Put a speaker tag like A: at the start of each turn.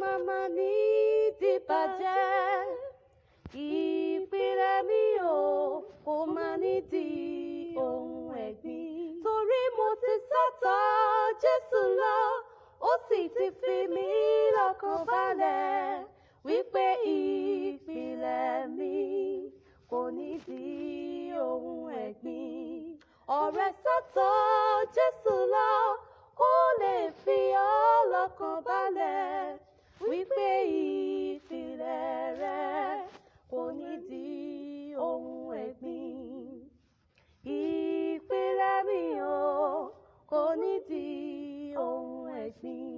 A: máma ní dìbàjẹ́. Ìpìlẹ̀ mi ò kò má ní di ohun ẹ̀gbin. Torí mo ti sọ́tọ̀ Jésù lọ, ó sì ti fi mí lọ́kàn balẹ̀ wípé ìpìlẹ̀ mi kò ní di ohun ẹ̀gbin. Ọ̀rẹ́ sọ́tọ̀ Jésù lọ, kó lè fi ọ́ lọ́kàn balẹ̀ wípé ìpìlẹ̀ rẹ kò ní di ohun ẹ̀gbin. Ìpìlẹ̀ mi ò kò ní di ohun ẹ̀gbin.